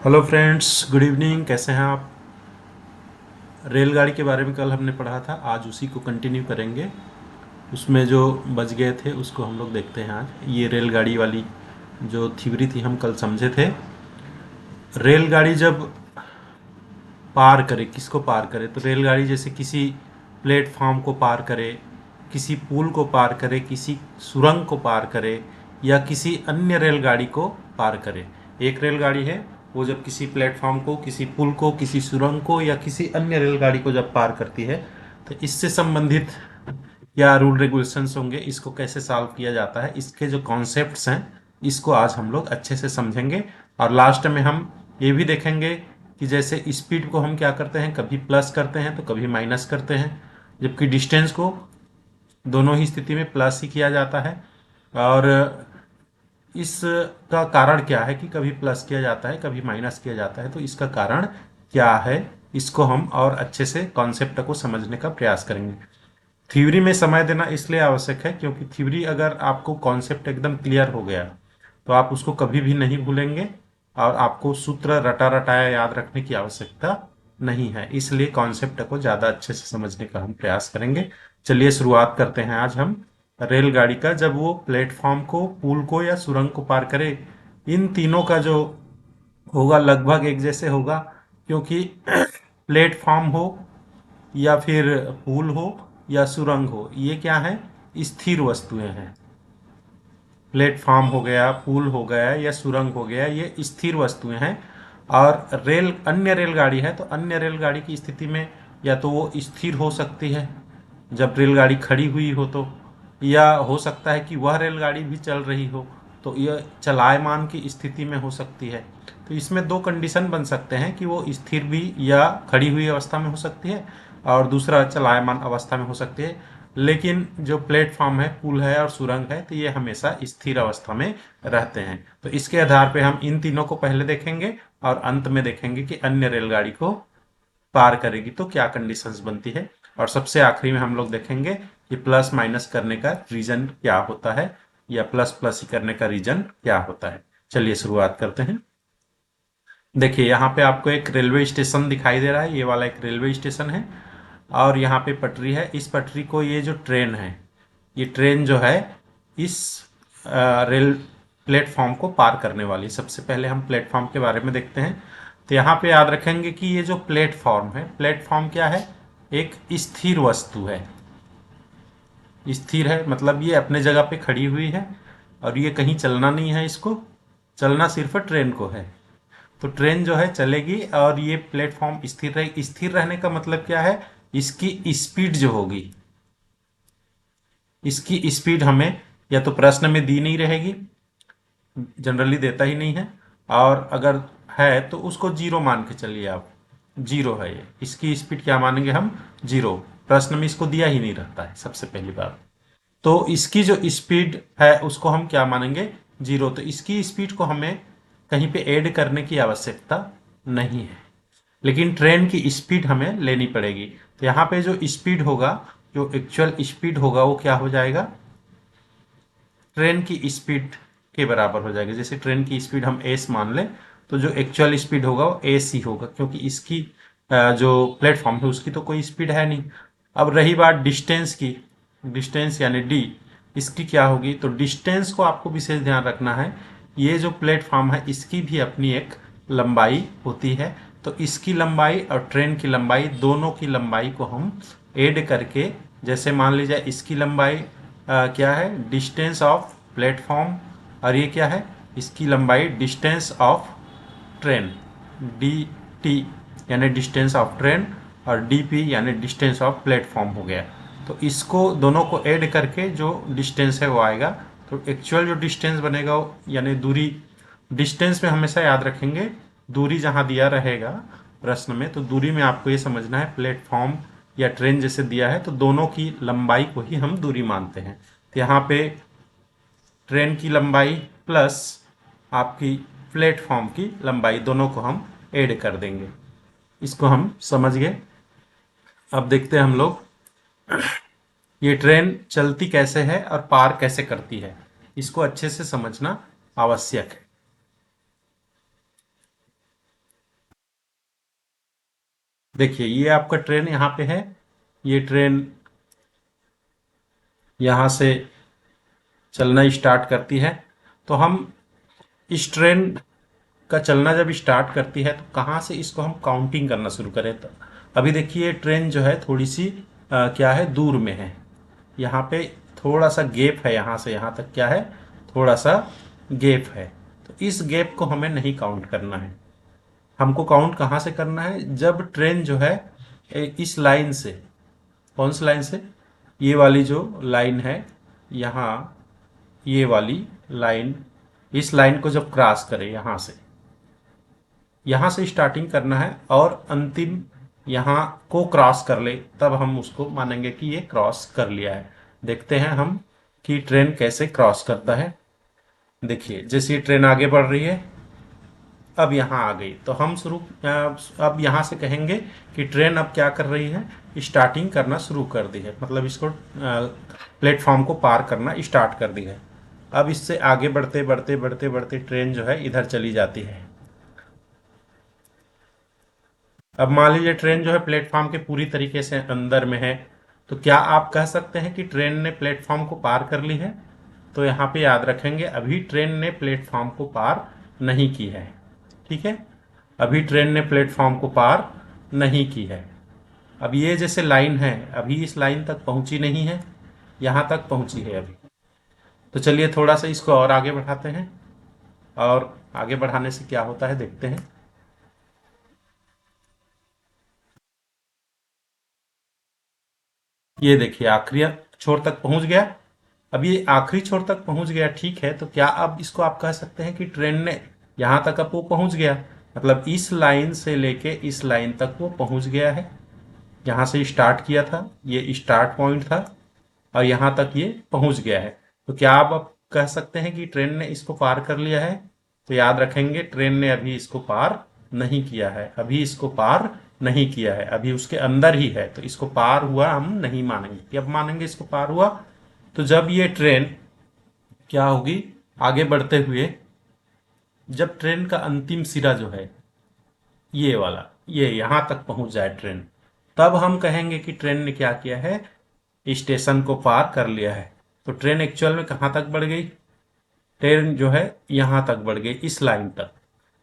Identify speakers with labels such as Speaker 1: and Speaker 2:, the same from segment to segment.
Speaker 1: Hello friends, good evening. कैसे हैं आप? रेलगाड़ी के बारे में कल हमने पढ़ा था, आज उसी को कंटिन्यू करेंगे। उसमें जो बच गए थे उसको हम लोग देखते हैं आज। ये रेलगाड़ी वाली जो थ्योरी थी हम कल समझे थे। रेलगाड़ी जब पार करे, किसको पार करे? तो रेलगाड़ी जैसे किसी प्लेटफॉर्म को पार करे, किसी पुल को पार करे, किसी सुरंग को पार करे, या किसी अन्य रेलगाड़ी को पार करे। एक रेलगाड़ी है, वो जब किसी प्लेटफॉर्म को, किसी पुल को, किसी सुरंग को या किसी अन्य रेलगाड़ी को जब पार करती है, तो इससे संबंधित क्या रूल रेगुलेशंस होंगे, इसको कैसे सॉल्व किया जाता है, इसके जो कॉन्सेप्ट्स हैं, इसको आज हम लोग अच्छे से समझेंगे। और लास्ट में हम ये भी देखेंगे कि जैसे स्पीड को हम क्या करते हैं, कभी प्लस करते हैं तो कभी माइनस करते हैं, जबकि डिस्टेंस को दोनों ही स्थिति में प्लस ही किया जाता है। और इसका कारण क्या है कि कभी प्लस किया जाता है कभी माइनस किया जाता है, तो इसका कारण क्या है, इसको हम और अच्छे से कॉन्सेप्ट को समझने का प्रयास करेंगे। थ्योरी में समय देना इसलिए आवश्यक है क्योंकि थ्योरी अगर आपको कॉन्सेप्ट एकदम क्लियर हो गया तो आप उसको कभी भी नहीं भूलेंगे, और आपको सूत्र रटा रटाया याद रखने की आवश्यकता नहीं है। इसलिए कॉन्सेप्ट को ज़्यादा अच्छे से समझने का हम प्रयास करेंगे। चलिए शुरुआत करते हैं आज हम रेलगाड़ी का। जब वो प्लेटफॉर्म को, पुल को या सुरंग को पार करे, इन तीनों का जो होगा लगभग एक जैसे होगा, क्योंकि प्लेटफॉर्म हो या फिर पुल हो या सुरंग हो, ये क्या है? स्थिर वस्तुएं हैं। प्लेटफॉर्म हो गया, पुल हो गया या सुरंग हो गया, ये स्थिर वस्तुएं हैं। और अन्य रेलगाड़ी है तो अन्य रेलगाड़ी की स्थिति में या तो वो स्थिर हो सकती है जब रेलगाड़ी खड़ी हुई हो, तो या हो सकता है कि वह रेलगाड़ी भी चल रही हो, तो यह चलायमान की स्थिति में हो सकती है। तो इसमें दो कंडीशन बन सकते हैं कि वो स्थिर भी या खड़ी हुई अवस्था में हो सकती है, और दूसरा चलायमान अवस्था में हो सकती है। लेकिन जो प्लेटफॉर्म है, पुल है और सुरंग है, तो ये हमेशा स्थिर अवस्था में रहते हैं। तो इसके आधार पे हम इन तीनों को पहले देखेंगे और अंत में देखेंगे कि अन्य रेलगाड़ी को पार करेगी तो क्या कंडीशंस बनती है। और सबसे आखिरी में हम लोग देखेंगे कि प्लस माइनस करने का रीजन क्या होता है, या प्लस प्लस ही करने का रीजन क्या होता है। चलिए शुरुआत करते हैं। देखिए, यहाँ पे आपको एक रेलवे स्टेशन दिखाई दे रहा है। ये वाला एक रेलवे स्टेशन है और यहाँ पे पटरी है। इस पटरी को, ये जो ट्रेन है, ये ट्रेन जो है इस रेल प्लेटफॉर्म को पार करने वाली। सबसे पहले हम प्लेटफॉर्म के बारे में देखते हैं। तो यहाँ पे याद रखेंगे कि ये जो प्लेटफॉर्म है, प्लेटफॉर्म क्या है? एक स्थिर वस्तु है। स्थिर है मतलब ये अपने जगह पे खड़ी हुई है और ये कहीं चलना नहीं है, इसको चलना सिर्फ ट्रेन को है। तो ट्रेन जो है चलेगी और ये प्लेटफॉर्म स्थिर रहे। स्थिर रहने का मतलब क्या है? इसकी स्पीड जो होगी, इसकी स्पीड हमें या तो प्रश्न में दी नहीं रहेगी, जनरली देता ही नहीं है, और अगर है तो उसको जीरो मान के चलिए आप। जीरो है ये, इसकी स्पीड क्या मानेंगे हम? जीरो। प्रश्न में इसको दिया ही नहीं रहता है, सबसे पहली बात। तो इसकी जो स्पीड है उसको हम क्या मानेंगे? जीरो। तो इसकी स्पीड को हमें कहीं पे ऐड करने की आवश्यकता नहीं है, लेकिन ट्रेन की स्पीड हमें लेनी पड़ेगी। तो यहाँ पे जो स्पीड होगा, जो एक्चुअल स्पीड होगा, वो क्या हो जाएगा? ट्रेन की स्पीड के बराबर हो जाएगा। जैसे ट्रेन की स्पीड हम एस मान लें, तो जो एक्चुअल स्पीड होगा वो एस ही होगा, क्योंकि इसकी जो प्लेटफॉर्म है उसकी तो कोई स्पीड है नहीं। अब रही बात डिस्टेंस की, डिस्टेंस यानी डी, इसकी क्या होगी? तो डिस्टेंस को आपको विशेष ध्यान रखना है। ये जो प्लेटफॉर्म है इसकी भी अपनी एक लंबाई होती है। तो इसकी लंबाई और ट्रेन की लंबाई, दोनों की लंबाई को हम ऐड करके, जैसे मान लीजिए इसकी लंबाई क्या है? डिस्टेंस ऑफ प्लेटफॉर्म, और ये क्या है? इसकी लंबाई distance of train, D T यानी डिस्टेंस ऑफ ट्रेन, और डी पी यानी डिस्टेंस ऑफ प्लेटफॉर्म हो गया। तो इसको दोनों को ऐड करके जो डिस्टेंस है वो आएगा। तो एक्चुअल जो डिस्टेंस बनेगा यानी दूरी, डिस्टेंस में हमेशा याद रखेंगे दूरी जहाँ दिया रहेगा प्रश्न में, तो दूरी में आपको ये समझना है प्लेटफॉर्म या ट्रेन जैसे दिया है तो दोनों की लंबाई को ही हम दूरी मानते हैं। तो यहाँ पे ट्रेन की लंबाई प्लस आपकी प्लेटफॉर्म की लंबाई, दोनों को हम ऐड कर देंगे। इसको हम समझ गए। अब देखते हैं हम लोग ये ट्रेन चलती कैसे है और पार कैसे करती है, इसको अच्छे से समझना आवश्यक है। देखिए ये आपका ट्रेन यहाँ पे है, ये ट्रेन यहाँ से चलना स्टार्ट करती है। तो हम इस ट्रेन का चलना जब स्टार्ट करती है तो कहाँ से इसको हम काउंटिंग करना शुरू करें। तो अभी देखिए ट्रेन जो है थोड़ी सी क्या है, दूर में है। यहाँ पे थोड़ा सा गैप है, यहाँ से यहाँ तक क्या है, थोड़ा सा गैप है। तो इस गैप को हमें नहीं काउंट करना है। हमको काउंट कहाँ से करना है, जब ट्रेन जो है इस लाइन से, कौन सी लाइन से, ये वाली जो लाइन है यहाँ, ये वाली लाइन, इस लाइन को जब क्रॉस करे यहाँ से स्टार्टिंग करना है और अंतिम यहाँ को क्रॉस कर ले, तब हम उसको मानेंगे कि ये क्रॉस कर लिया है। देखते हैं हम कि ट्रेन कैसे क्रॉस करता है। देखिए जैसे ये ट्रेन आगे बढ़ रही है, अब यहाँ आ गई, तो हम अब यहाँ से कहेंगे कि ट्रेन अब क्या कर रही है, स्टार्टिंग करना शुरू कर दी है, मतलब इसको प्लेटफॉर्म को पार करना स्टार्ट कर दी है। अब इससे आगे बढ़ते बढ़ते बढ़ते बढ़ते ट्रेन जो है इधर चली जाती है। अब मान लीजिए ट्रेन जो है प्लेटफॉर्म के पूरी तरीके से अंदर में है, तो क्या आप कह सकते हैं कि ट्रेन ने प्लेटफॉर्म को पार कर ली है। तो यहाँ पे याद रखेंगे अभी ट्रेन ने प्लेटफॉर्म को पार नहीं की है। ठीक है, अभी ट्रेन ने प्लेटफॉर्म को पार नहीं की है। अब ये जैसे लाइन है, अभी इस लाइन तक पहुंची नहीं है, यहाँ तक पहुंची है अभी। तो चलिए थोड़ा सा इसको और आगे बढ़ाते हैं, और आगे बढ़ाने से क्या होता है देखते हैं। ये देखिए आखिरी छोर तक पहुंच गया। अब ये आखिरी छोर तक पहुंच गया, ठीक है। तो क्या अब इसको आप कह सकते हैं कि ट्रेन ने यहां तक अब वो पहुंच गया, मतलब इस लाइन से लेके इस लाइन तक वो पहुंच गया है। यहां से स्टार्ट किया था, ये स्टार्ट पॉइंट था, और यहां तक ये पहुंच गया है। तो क्या आप अब कह सकते हैं कि ट्रेन ने इसको पार कर लिया है। तो याद रखेंगे ट्रेन ने अभी इसको पार नहीं किया है, अभी इसको पार नहीं किया है, अभी उसके अंदर ही है। तो इसको पार हुआ हम नहीं मानेंगे। कब मानेंगे इसको पार हुआ, तो जब ये ट्रेन क्या होगी, आगे बढ़ते हुए जब ट्रेन का अंतिम सिरा जो है ये वाला, ये यहां तक पहुंच जाए ट्रेन, तब हम कहेंगे कि ट्रेन ने क्या किया है, स्टेशन को पार कर लिया है। तो ट्रेन एक्चुअल में कहां तक बढ़ गई, ट्रेन जो है यहां तक बढ़ गई, इस लाइन तक,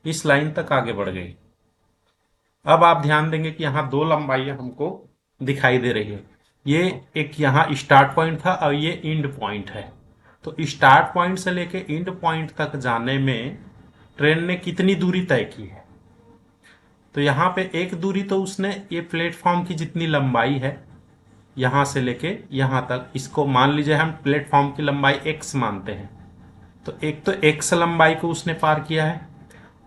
Speaker 1: इस लाइन तक आगे बढ़ गई। अब आप ध्यान देंगे कि यहाँ दो लंबाइयां हमको दिखाई दे रही है। ये एक यहाँ स्टार्ट पॉइंट था और ये एंड पॉइंट है। तो स्टार्ट पॉइंट से लेके एंड पॉइंट तक जाने में ट्रेन ने कितनी दूरी तय की है। तो यहाँ पे एक दूरी तो उसने, ये प्लेटफॉर्म की जितनी लंबाई है यहाँ से लेके यहाँ तक, इसको मान लीजिए हम प्लेटफॉर्म की लंबाई x मानते हैं। तो एक तो x लंबाई को उसने पार किया है,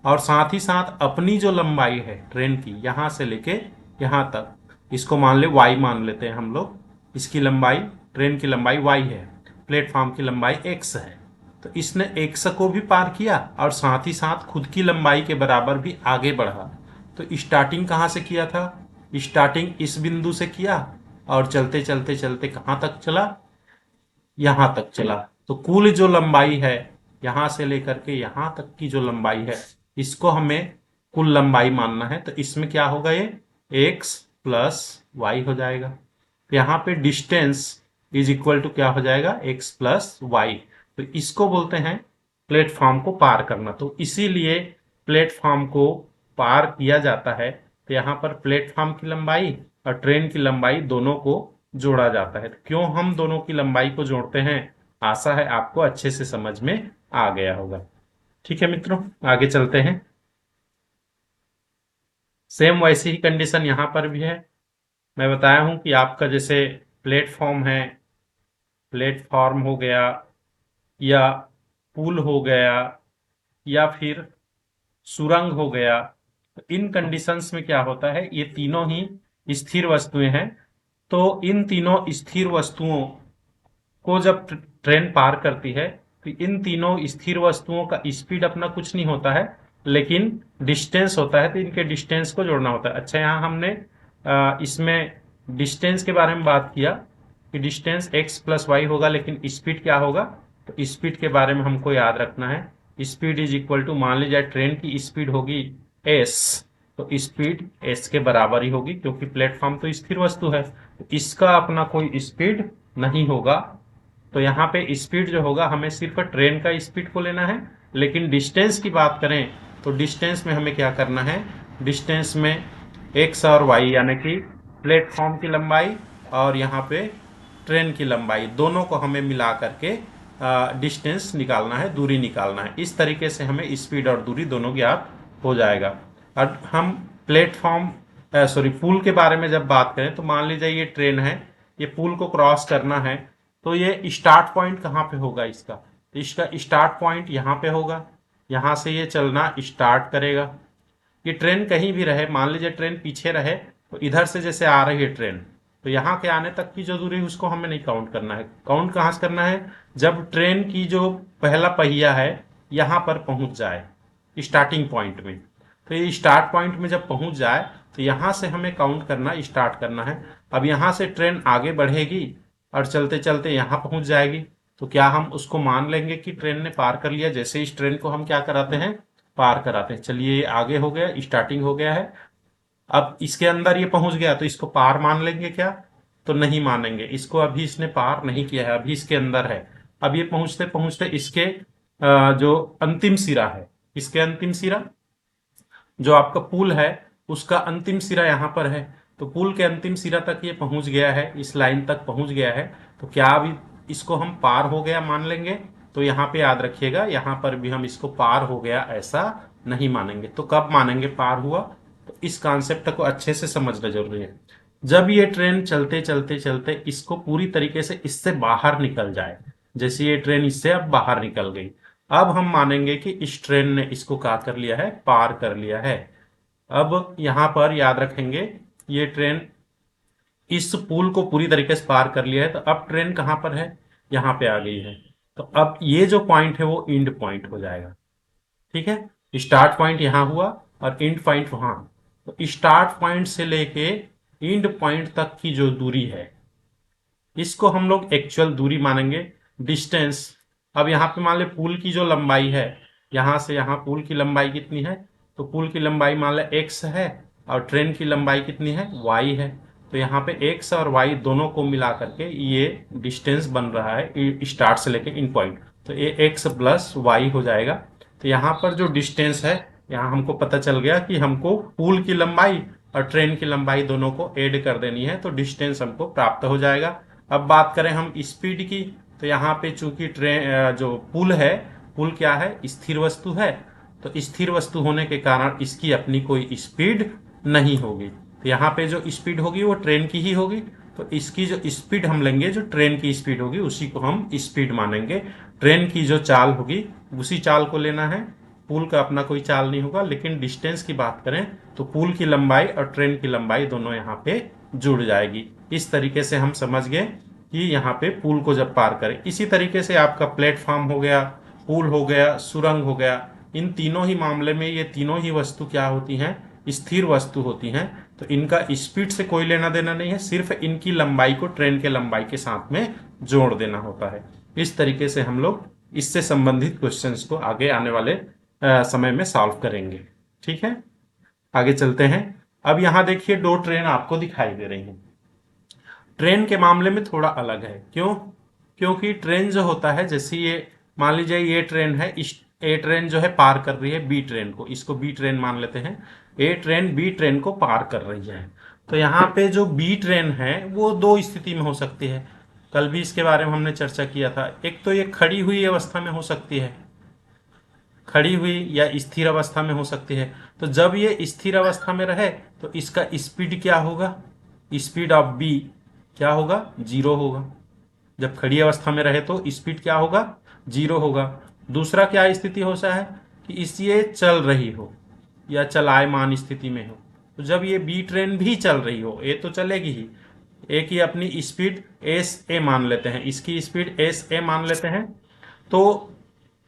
Speaker 1: और साथ ही साथ अपनी जो लंबाई है ट्रेन की यहाँ से लेके यहाँ तक, इसको मान ले y मान लेते हैं हम लोग। इसकी लंबाई, ट्रेन की लंबाई y है, प्लेटफॉर्म की लंबाई x है। तो इसने x को भी पार किया और साथ ही साथ खुद की लंबाई के बराबर भी आगे बढ़ा। तो स्टार्टिंग कहाँ से किया था, स्टार्टिंग इस बिंदु से किया, और चलते चलते चलते कहाँ तक चला, यहां तक चला। तो कुल जो लंबाई है यहां से लेकर के यहां तक की जो लंबाई है, इसको हमें कुल लंबाई मानना है। तो इसमें क्या होगा, ये x प्लस वाई हो जाएगा। तो यहाँ पे डिस्टेंस इज इक्वल टू क्या हो जाएगा, x प्लस वाई। तो इसको बोलते हैं प्लेटफॉर्म को पार करना। तो इसीलिए प्लेटफॉर्म को पार किया जाता है। तो यहाँ पर प्लेटफॉर्म की लंबाई और ट्रेन की लंबाई दोनों को जोड़ा जाता है। तो क्यों हम दोनों की लंबाई को जोड़ते हैं, आशा है आपको अच्छे से समझ में आ गया होगा। ठीक है मित्रों, आगे चलते हैं। सेम वैसी ही कंडीशन यहाँ पर भी है। मैं बताया हूं कि आपका जैसे प्लेटफॉर्म है, प्लेटफॉर्म हो गया, या पुल हो गया, या फिर सुरंग हो गया। तो इन कंडीशंस में क्या होता है, ये तीनों ही स्थिर वस्तुएं हैं। तो इन तीनों स्थिर वस्तुओं को जब ट्रेन पार करती है, तो इन तीनों स्थिर वस्तुओं का स्पीड अपना कुछ नहीं होता है, लेकिन डिस्टेंस होता है। तो इनके डिस्टेंस को जोड़ना होता है। अच्छा, यहाँ हमने इसमें डिस्टेंस के बारे में बात किया कि डिस्टेंस x प्लस वाई होगा, लेकिन स्पीड क्या होगा, तो स्पीड के बारे में हमको याद रखना है। स्पीड इज इक्वल टू, मान लीजिए ट्रेन की स्पीड होगी s, तो स्पीड एस के बराबर ही होगी, क्योंकि प्लेटफॉर्म तो स्थिर वस्तु है, तो इसका अपना कोई स्पीड नहीं होगा। तो यहाँ पे स्पीड जो होगा हमें सिर्फ ट्रेन का स्पीड को लेना है। लेकिन डिस्टेंस की बात करें तो डिस्टेंस में हमें क्या करना है, डिस्टेंस में एक्स और वाई यानी कि प्लेटफॉर्म की लंबाई और यहाँ पे ट्रेन की लंबाई दोनों को हमें मिला करके डिस्टेंस निकालना है, दूरी निकालना है। इस तरीके से हमें स्पीड और दूरी दोनों ज्ञात हो जाएगा। और हम प्लेटफॉर्म पुल के बारे में जब बात करें तो मान लीजिए ये ट्रेन है, ये पुल को क्रॉस करना है, तो ये स्टार्ट पॉइंट कहाँ पे होगा इसका, तो इसका स्टार्ट पॉइंट यहाँ पे होगा। यहाँ से ये चलना स्टार्ट करेगा। ये ट्रेन कहीं भी रहे, मान लीजिए ट्रेन पीछे रहे तो इधर से जैसे आ रही है ट्रेन, तो यहाँ के आने तक की जो दूरी है उसको हमें नहीं काउंट करना है। काउंट कहाँ से करना है, जब ट्रेन की जो पहला पहिया है यहाँ पर पहुंच जाए स्टार्टिंग पॉइंट में। तो ये स्टार्ट पॉइंट में जब पहुंच जाए तो यहाँ से हमें काउंट करना स्टार्ट करना है। अब यहाँ से ट्रेन आगे बढ़ेगी और चलते चलते यहाँ पहुंच जाएगी, तो क्या हम उसको मान लेंगे कि ट्रेन ने पार कर लिया। जैसे इस ट्रेन को हम क्या कराते हैं, पार कराते हैं। चलिए ये आगे हो गया, स्टार्टिंग हो गया है। अब इसके अंदर ये पहुंच गया तो इसको पार मान लेंगे क्या, तो नहीं मानेंगे। इसको अभी इसने पार नहीं किया है, अभी इसके अंदर है। अब ये पहुंचते पहुंचते इसके जो अंतिम सिरा है, इसके अंतिम सिरा जो आपका पुल है उसका अंतिम सिरा यहाँ पर है, तो पुल के अंतिम सिरा तक ये पहुंच गया है, इस लाइन तक पहुंच गया है। तो क्या अभी इसको हम पार हो गया मान लेंगे, तो यहाँ पे याद रखिएगा यहाँ पर भी हम इसको पार हो गया ऐसा नहीं मानेंगे। तो कब मानेंगे पार हुआ, तो इस कॉन्सेप्ट को अच्छे से समझना जरूरी है। जब ये ट्रेन चलते चलते चलते इसको पूरी तरीके से इससे बाहर निकल जाए, जैसे ये ट्रेन इससे अब बाहर निकल गई, अब हम मानेंगे कि इस ट्रेन ने इसको क्या कर लिया है, पार कर लिया है। अब यहां पर याद रखेंगे ये ट्रेन इस पुल को पूरी तरीके से पार कर लिया है, तो अब ट्रेन कहां पर है, यहां पे आ गई है। तो अब ये जो पॉइंट है वो एंड पॉइंट हो जाएगा। ठीक है, स्टार्ट पॉइंट यहां हुआ और एंड पॉइंट वहां। तो स्टार्ट पॉइंट से लेके एंड पॉइंट तक की जो दूरी है इसको हम लोग एक्चुअल दूरी मानेंगे, डिस्टेंस। अब यहाँ पे मान ले पुल की जो लंबाई है, यहाँ से यहाँ पुल की लंबाई कितनी है, तो पुल की लंबाई मान ले x है और ट्रेन की लंबाई कितनी है, y है। तो यहाँ पे x और y दोनों को मिला करके ये डिस्टेंस बन रहा है स्टार्ट से लेके इन पॉइंट, तो ये x प्लस y हो जाएगा। तो यहाँ पर जो डिस्टेंस है, यहाँ हमको पता चल गया कि हमको पुल की लंबाई और ट्रेन की लंबाई दोनों को ऐड कर देनी है, तो डिस्टेंस हमको प्राप्त हो जाएगा। अब बात करें हम स्पीड की, तो यहाँ पे चूंकि ट्रेन जो पुल है, पुल क्या है, स्थिर वस्तु है, तो स्थिर वस्तु होने के कारण इसकी अपनी कोई स्पीड नहीं होगी। तो यहाँ पे जो स्पीड होगी वो ट्रेन की ही होगी, तो इसकी जो स्पीड हम लेंगे, जो ट्रेन की स्पीड होगी उसी को हम स्पीड मानेंगे। ट्रेन की जो चाल होगी उसी चाल को लेना है, पुल का अपना कोई चाल नहीं होगा। लेकिन डिस्टेंस की बात करें तो पुल की लंबाई और ट्रेन की लंबाई दोनों यहाँ पे जुड़ जाएगी। इस तरीके से हम समझ गए कि यहाँ पे पुल को जब पार करें। इसी तरीके से आपका प्लेटफॉर्म हो गया, पुल हो गया, सुरंग हो गया, इन तीनों ही मामले में ये तीनों ही वस्तु क्या होती हैं, स्थिर वस्तु होती हैं। तो इनका स्पीड से कोई लेना देना नहीं है, सिर्फ इनकी लंबाई को ट्रेन के लंबाई के साथ में जोड़ देना होता है। इस तरीके से हम लोग इससे संबंधित क्वेश्चंस को आगे आने वाले समय में सॉल्व करेंगे। ठीक है, आगे चलते हैं। अब यहाँ देखिए दो ट्रेन आपको दिखाई दे रही हैं। ट्रेन के मामले में थोड़ा अलग है, क्यों, क्योंकि ट्रेन जो होता है, जैसे ये मान लीजिए ये ट्रेन है, इस ए ट्रेन जो है पार कर रही है बी ट्रेन को, इसको बी ट्रेन मान लेते हैं। ए ट्रेन बी ट्रेन को पार कर रही है, तो यहाँ पे जो बी ट्रेन है वो दो स्थिति में हो सकती है। कल भी इसके बारे में हमने चर्चा किया था। एक तो ये खड़ी हुई अवस्था में हो सकती है, खड़ी हुई या स्थिर अवस्था में हो सकती है। तो जब ये स्थिर अवस्था में रहे तो इसका स्पीड क्या होगा, स्पीड ऑफ बी क्या होगा, 0 होगा। जब खड़ी अवस्था में रहे तो स्पीड क्या होगा, 0 होगा। दूसरा क्या स्थिति हो सकता है कि इस ये चल रही हो या चलायमान स्थिति में हो, तो जब ये बी ट्रेन भी चल रही हो, ए तो चलेगी ही, ए की अपनी स्पीड एस ए मान लेते हैं, इसकी स्पीड एस ए मान लेते हैं, तो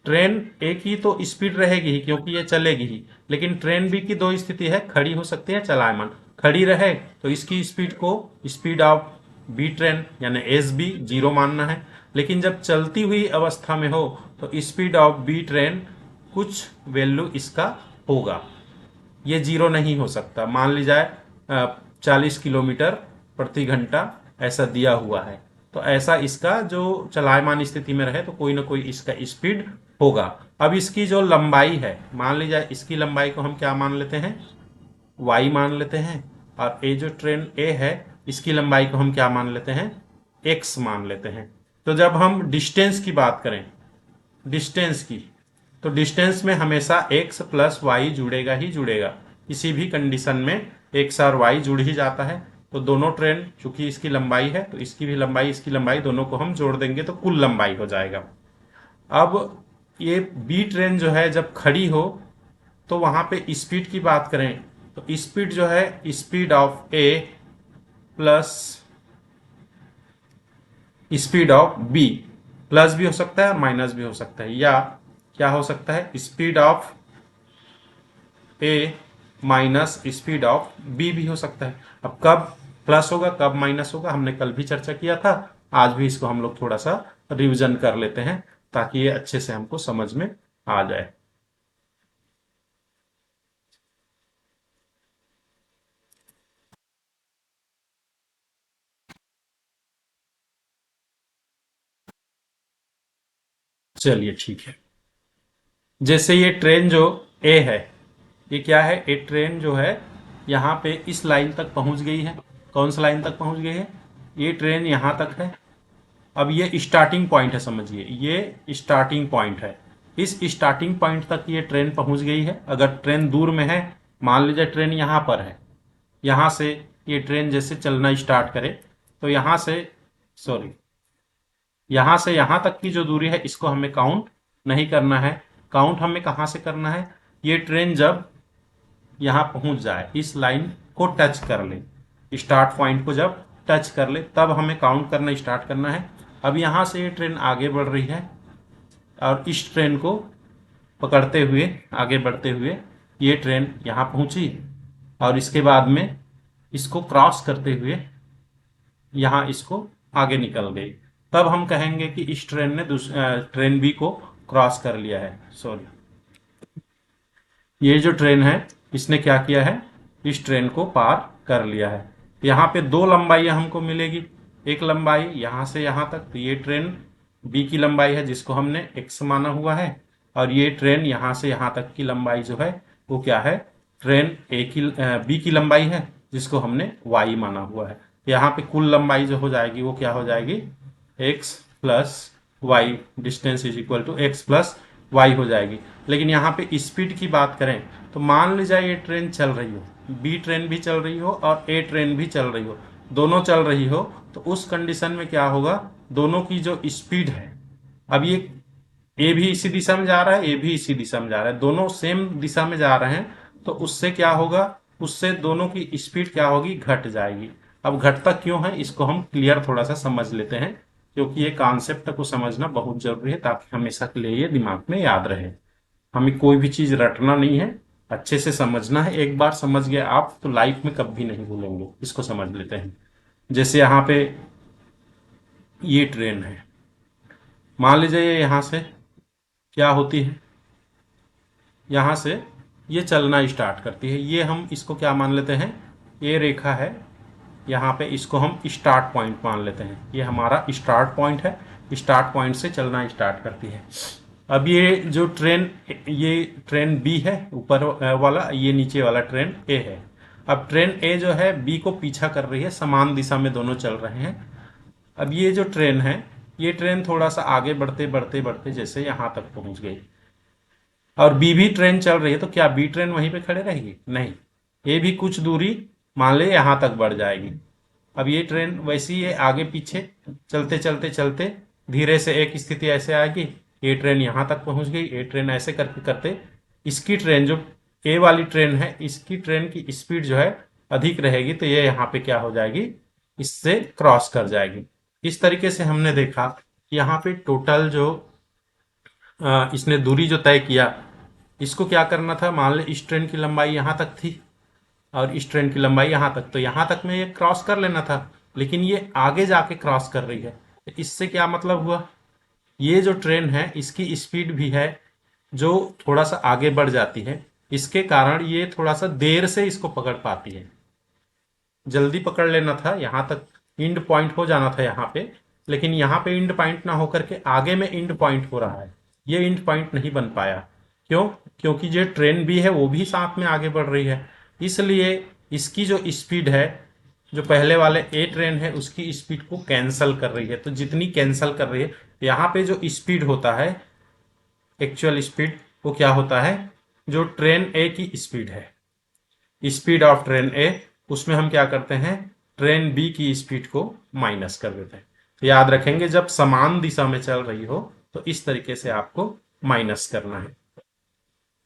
Speaker 1: ट्रेन ए की तो स्पीड रहेगी ही क्योंकि ये चलेगी ही। लेकिन ट्रेन बी की दो स्थिति है, खड़ी हो सकती है, चलायमान। खड़ी रहे तो इसकी स्पीड को स्पीड ऑफ बी ट्रेन यानी एस बी 0 मानना है। लेकिन जब चलती हुई अवस्था में हो तो स्पीड ऑफ बी ट्रेन कुछ वैल्यू इसका होगा। ये जीरो नहीं हो सकता। मान ली जाए 40 किलोमीटर प्रति घंटा ऐसा दिया हुआ है, तो ऐसा इसका जो चलायमान स्थिति में रहे तो कोई ना कोई इसका स्पीड होगा। अब इसकी जो लंबाई है, मान ली जाए इसकी लंबाई को हम क्या मान लेते हैं, y मान लेते हैं, और ये जो ट्रेन ए है इसकी लंबाई को हम क्या मान लेते हैं, x मान लेते हैं। तो जब हम डिस्टेंस की बात करें, डिस्टेंस की, तो डिस्टेंस में हमेशा x प्लस वाई जुड़ेगा ही जुड़ेगा। किसी भी कंडीशन में x और y जुड़ ही जाता है। तो दोनों ट्रेन, चूंकि इसकी लंबाई है तो इसकी भी लंबाई इसकी लंबाई दोनों को हम जोड़ देंगे तो कुल लंबाई हो जाएगा। अब ये बी ट्रेन जो है जब खड़ी हो तो वहां पे स्पीड की बात करें तो स्पीड जो है speed of A plus speed of B, plus भी हो सकता है और माइनस भी हो सकता है, या क्या हो सकता है speed of A minus speed of B भी हो सकता है। अब कब प्लस होगा कब माइनस होगा हमने कल भी चर्चा किया था, आज भी इसको हम लोग थोड़ा सा रिवीजन कर लेते हैं ताकि ये अच्छे से हमको समझ में आ जाए। चलिए ठीक है। जैसे ये ट्रेन जो ए है, ये क्या है, ये ट्रेन जो है यहाँ पे इस लाइन तक पहुंच गई है। कौन सा लाइन तक पहुंच गई है, ये ट्रेन यहाँ तक है। अब ये स्टार्टिंग पॉइंट है, समझिए ये स्टार्टिंग पॉइंट है। इस स्टार्टिंग पॉइंट तक ये ट्रेन पहुंच गई है। अगर ट्रेन दूर में है, मान लीजिए ट्रेन यहाँ पर है, यहाँ से ये ट्रेन जैसे चलना स्टार्ट करे तो यहाँ से, सॉरी, यहाँ से यहाँ तक की जो दूरी है इसको हमें काउंट नहीं करना है। काउंट हमें कहाँ से करना है, ये ट्रेन जब यहाँ पहुंच जाए, इस लाइन को टच कर ले, स्टार्ट पॉइंट को जब टच कर ले तब हमें काउंट करना स्टार्ट करना है। अब यहाँ से ये ट्रेन आगे बढ़ रही है और इस ट्रेन को पकड़ते हुए आगे बढ़ते हुए ये ट्रेन यहाँ पहुंची और इसके बाद में इसको क्रॉस करते हुए यहाँ इसको आगे निकल गई। तब हम कहेंगे कि इस ट्रेन ने ट्रेन बी को क्रॉस कर लिया है। सॉरी, ये जो ट्रेन है इसने क्या किया है, इस ट्रेन को पार कर लिया है। यहाँ पे दो लंबाइयाँ हमको मिलेगी। एक लंबाई यहाँ से यहाँ तक, तो ये ट्रेन बी की लंबाई है जिसको हमने एक्स माना हुआ है, और ये ट्रेन यहाँ से यहाँ तक की लंबाई जो है वो क्या है, ट्रेन ए की बी की लंबाई है जिसको हमने वाई माना हुआ है। यहाँ पे कुल लंबाई जो हो जाएगी वो क्या हो जाएगी, X plus Y, distance is equal to X plus Y हो जाएगी। लेकिन यहाँ पे स्पीड की बात करें तो मान लीजिए ये ट्रेन चल रही हो, बी ट्रेन भी चल रही हो और ए ट्रेन भी चल रही हो, दोनों चल रही हो, तो उस कंडीशन में क्या होगा, दोनों की जो स्पीड है, अब ये ए भी इसी दिशा में जा रहा है, ए भी इसी दिशा में जा रहा है, दोनों सेम दिशा में जा रहे हैं, तो उससे क्या होगा, उससे दोनों की स्पीड क्या होगी, घट जाएगी। अब घटता क्यों है इसको हम क्लियर थोड़ा सा समझ लेते हैं, क्योंकि ये कॉन्सेप्ट को समझना बहुत जरूरी है ताकि हमेशा के लिए ये दिमाग में याद रहे। हमें कोई भी चीज रटना नहीं है, अच्छे से समझना है। एक बार समझ गए आप तो लाइफ में कभी नहीं भूलेंगे। इसको समझ लेते हैं। जैसे यहाँ पे ये ट्रेन है, मान लीजिए ये यहाँ से क्या होती है, यहाँ से ये चलना स्टार्ट करती है। ये हम इसको क्या मान लेते हैं, ये रेखा है, यहाँ पे इसको हम स्टार्ट पॉइंट मान लेते हैं। ये हमारा स्टार्ट पॉइंट है, स्टार्ट पॉइंट से चलना स्टार्ट करती है। अब ये जो ट्रेन, ये ट्रेन बी है ऊपर वाला, ये नीचे वाला ट्रेन ए है। अब ट्रेन ए जो है बी को पीछा कर रही है, समान दिशा में दोनों चल रहे हैं। अब ये जो ट्रेन है, ये ट्रेन थोड़ा सा आगे बढ़ते बढ़ते बढ़ते जैसे यहाँ तक पहुंच गई, और बी भी ट्रेन चल रही है, तो क्या बी ट्रेन वहीं पे खड़े रहेगी, नहीं, ये भी कुछ दूरी मान ले यहाँ तक बढ़ जाएगी। अब ये ट्रेन वैसे ही आगे पीछे चलते चलते चलते धीरे से एक स्थिति ऐसे आएगी, ये ट्रेन यहाँ तक पहुंच गई, ये ट्रेन ऐसे करते करते इसकी ट्रेन जो ए वाली ट्रेन है, इसकी ट्रेन की स्पीड जो है अधिक रहेगी, तो ये यहाँ पे क्या हो जाएगी, इससे क्रॉस कर जाएगी। इस तरीके से हमने देखा कि यहाँ पे टोटल जो इसने दूरी जो तय किया, इसको क्या करना था, मान ले इस ट्रेन की लंबाई यहाँ तक थी और इस ट्रेन की लंबाई यहाँ तक, तो यहाँ तक में ये क्रॉस कर लेना था, लेकिन ये आगे जाके क्रॉस कर रही है। तो इससे क्या मतलब हुआ, ये जो ट्रेन है इसकी स्पीड भी है जो थोड़ा सा आगे बढ़ जाती है, इसके कारण ये थोड़ा सा देर से इसको पकड़ पाती है। जल्दी पकड़ लेना था, यहां तक इंड पॉइंट हो जाना था यहाँ पे, लेकिन यहाँ पे इंड पॉइंट ना होकर के आगे में इंड पॉइंट हो रहा है, ये इंड पॉइंट नहीं बन पाया। क्यों? क्योंकि जो ट्रेन भी है वो भी साथ में आगे बढ़ रही है, इसलिए इसकी जो स्पीड है, जो पहले वाले ए ट्रेन है उसकी स्पीड को कैंसल कर रही है। तो जितनी कैंसल कर रही है, यहाँ पे जो स्पीड होता है, एक्चुअल स्पीड, वो क्या होता है, जो ट्रेन ए की स्पीड है, स्पीड ऑफ ट्रेन ए, उसमें हम क्या करते हैं, ट्रेन बी की स्पीड को माइनस कर देते हैं। तो याद रखेंगे, जब समान दिशा में चल रही हो तो इस तरीके से आपको माइनस करना है।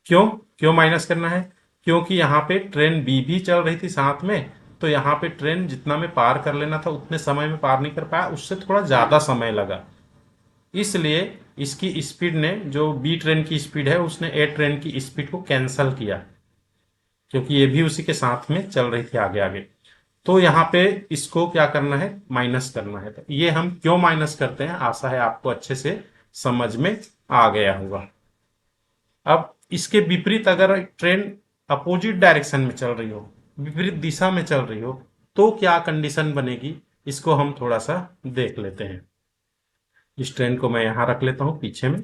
Speaker 1: क्यों क्यों माइनस करना है? क्योंकि यहाँ पे ट्रेन बी भी चल रही थी साथ में, तो यहाँ पे ट्रेन जितना में पार कर लेना था उतने समय में पार नहीं कर पाया, उससे थोड़ा ज्यादा समय लगा। इसलिए इसकी स्पीड ने, जो बी ट्रेन की स्पीड है, उसने ए ट्रेन की स्पीड को कैंसल किया, क्योंकि ये भी उसी के साथ में चल रही थी आगे आगे। तो यहाँ पे इसको क्या करना है, माइनस करना है। तो ये हम क्यों माइनस करते हैं, आशा है आपको अच्छे से समझ में आ गया होगा। अब इसके विपरीत अगर ट्रेन अपोजिट डायरेक्शन में चल रही हो, विपरीत दिशा में चल रही हो, तो क्या कंडीशन बनेगी, इसको हम थोड़ा सा देख लेते हैं। इस ट्रेन को मैं यहां रख लेता हूं पीछे में,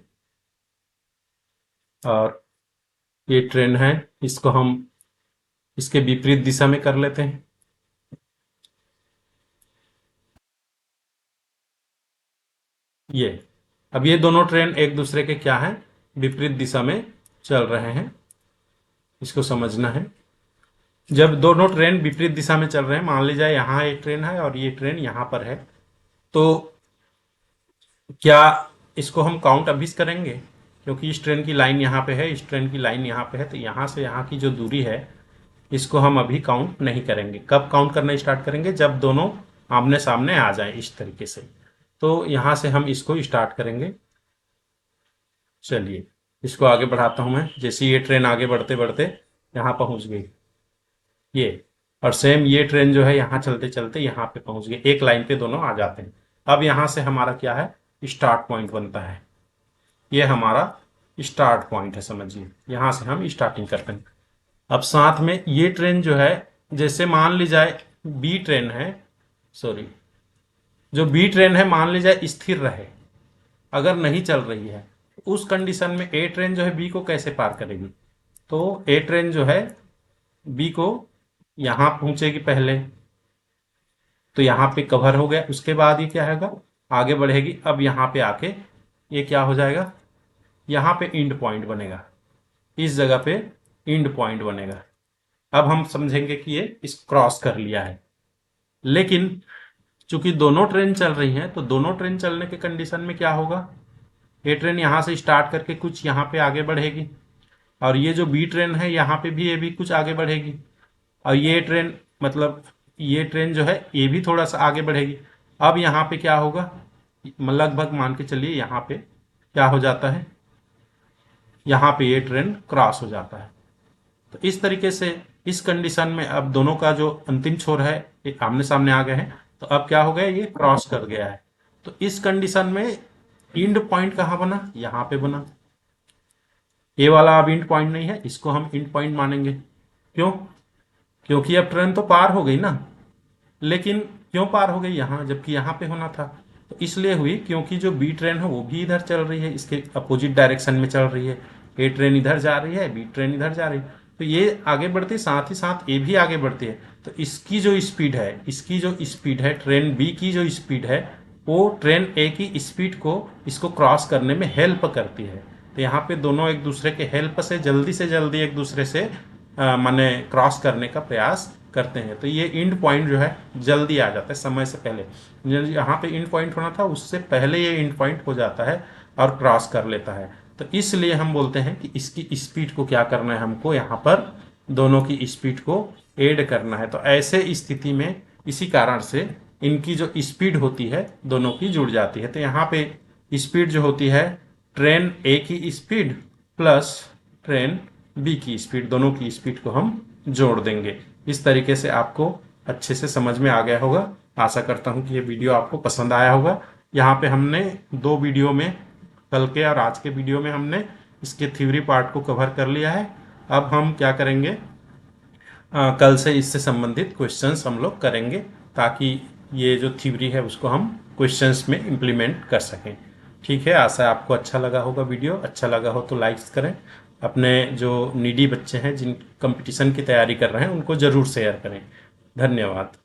Speaker 1: और ये ट्रेन है, इसको हम इसके विपरीत दिशा में कर लेते हैं। ये अब ये दोनों ट्रेन एक दूसरे के क्या है, विपरीत दिशा में चल रहे हैं, इसको समझना है। जब दोनों ट्रेन विपरीत दिशा में चल रहे हैं, मान लीजिए यहाँ एक ट्रेन है और ये ट्रेन यहाँ पर है, तो क्या इसको हम काउंट अभी से करेंगे? क्योंकि इस ट्रेन की लाइन यहाँ पे है, इस ट्रेन की लाइन यहाँ पे है, तो यहाँ से यहाँ की जो दूरी है, इसको हम अभी काउंट नहीं करेंगे। कब काउंट करना स्टार्ट करेंगे? जब दोनों आमने सामने आ जाए इस तरीके से। तो यहाँ से हम इसको स्टार्ट करेंगे। चलिए इसको आगे बढ़ाता हूं मैं। जैसे ये ट्रेन आगे बढ़ते बढ़ते यहाँ पहुंच गई, ये, और सेम ये ट्रेन जो है यहाँ चलते चलते यहाँ पे पहुंच गई, एक लाइन पे दोनों आ जाते हैं। अब यहाँ से हमारा क्या है, स्टार्ट पॉइंट बनता है, ये हमारा स्टार्ट पॉइंट है, समझिए। यहाँ से हम स्टार्टिंग करते हैं। अब साथ में ये ट्रेन जो है, जैसे मान ली जाए बी ट्रेन है, सॉरी, जो बी ट्रेन है मान ली जाए स्थिर रहे, अगर नहीं चल रही है, उस कंडीशन में ए ट्रेन जो है बी को कैसे पार करेगी? तो ए ट्रेन जो है बी को यहां पहुंचेगी पहले, तो यहाँ पे कवर हो गया, उसके बाद ये क्या होगा, आगे बढ़ेगी। अब यहाँ पे आके ये क्या हो जाएगा, यहाँ पे इंड पॉइंट बनेगा, इस जगह पे इंड पॉइंट बनेगा। अब हम समझेंगे कि ये इस क्रॉस कर लिया है। लेकिन चूंकि दोनों ट्रेन चल रही हैं, तो दोनों ट्रेन चलने के कंडीशन में क्या होगा, ए ट्रेन यहाँ से स्टार्ट करके कुछ यहाँ पे आगे बढ़ेगी, और ये जो बी ट्रेन है यहाँ पे भी ये भी कुछ आगे बढ़ेगी, और ये ट्रेन, मतलब ये ट्रेन जो है ये भी थोड़ा सा आगे बढ़ेगी। अब यहाँ पे क्या होगा, लगभग मान के चलिए यहाँ पे क्या हो जाता है, यहाँ पे ये ट्रेन क्रॉस हो जाता है। तो इस तरीके से इस कंडीशन में अब दोनों का जो अंतिम छोर है ये आमने सामने आ गए हैं, तो अब क्या हो गया, ये क्रॉस कर गया है। तो इस कंडीशन में इंड पॉइंट कहाँ बना, यहाँ पे बना। ये वाला अब इंड पॉइंट नहीं है, इसको हम इंड पॉइंट मानेंगे। क्यों? क्योंकि अब ट्रेन तो पार हो गई ना, लेकिन क्यों पार हो गई यहाँ, जबकि यहाँ पे होना था? तो इसलिए हुई क्योंकि जो बी ट्रेन है वो भी इधर चल रही है, इसके अपोजिट डायरेक्शन में चल रही है। ए ट्रेन इधर जा रही है, बी ट्रेन इधर जा रही है, तो ये आगे बढ़ती, साथ ही साथ ये भी आगे बढ़ती है। तो इसकी जो स्पीड है, इसकी जो स्पीड है, ट्रेन बी की जो स्पीड है, वो ट्रेन ए की स्पीड को, इसको क्रॉस करने में हेल्प करती है। तो यहाँ पे दोनों एक दूसरे के हेल्प से जल्दी एक दूसरे से माने क्रॉस करने का प्रयास करते हैं। तो ये इंड पॉइंट जो है जल्दी आ जाता है, समय से पहले। यहाँ पे इंड पॉइंट होना था, उससे पहले ये इंड पॉइंट हो जाता है और क्रॉस कर लेता है। तो इसलिए हम बोलते हैं कि इसकी स्पीड को क्या करना है, हमको यहाँ पर दोनों की स्पीड को ऐड करना है। तो ऐसे स्थिति में इसी कारण से इनकी जो स्पीड होती है दोनों की जुड़ जाती है। तो यहाँ पे स्पीड जो होती है, ट्रेन ए की स्पीड प्लस ट्रेन बी की स्पीड, दोनों की स्पीड को हम जोड़ देंगे। इस तरीके से आपको अच्छे से समझ में आ गया होगा। आशा करता हूं कि ये वीडियो आपको पसंद आया होगा। यहाँ पे हमने दो वीडियो में, कल के और आज के वीडियो में हमने इसके थ्योरी पार्ट को कवर कर लिया है, अब हम क्या करेंगे, कल से इससे संबंधित क्वेश्चंस हम लोग करेंगे, ताकि ये जो थ्योरी है उसको हम क्वेश्चंस में इम्प्लीमेंट कर सकें। ठीक है, आशा है आपको अच्छा लगा होगा। वीडियो अच्छा लगा हो तो लाइक्स करें। अपने जो नीडी बच्चे हैं जिन कंपटीशन की तैयारी कर रहे हैं उनको ज़रूर शेयर करें। धन्यवाद।